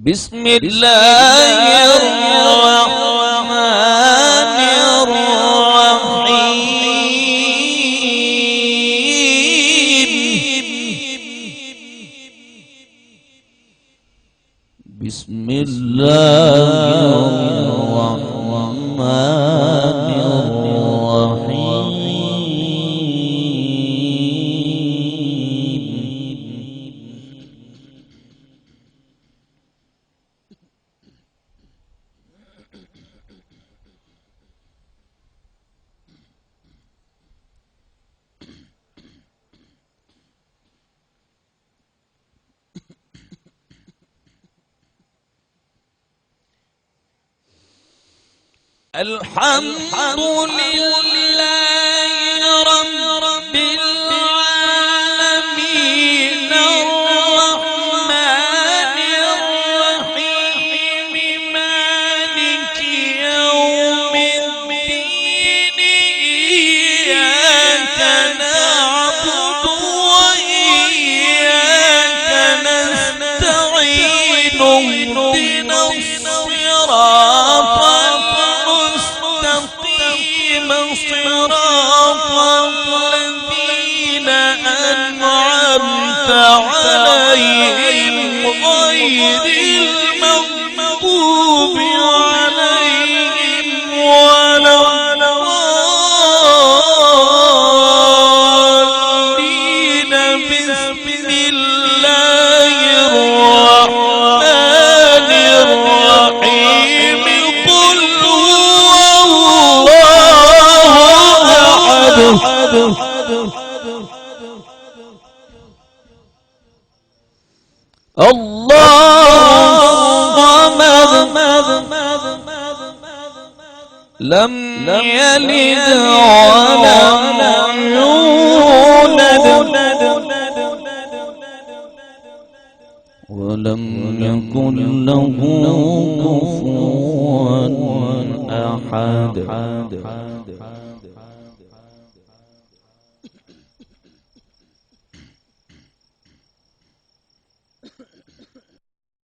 بسم الله الرحمن الرحيم. بسم الله الرحمن الرحيم. الحمد لله رب العالمين الرحمن الرحيم مالك يوم الدين إياك نعبد وإياك نستعين اهدنا الصراط صراط الذين أنعمت عليهم غير المغضوب عليهم ولا الضالين. بسم الله الرحمن الرحيم. قل هو الله الصمد لم يلد ولم يولد ولم يكن له كفوا أحد.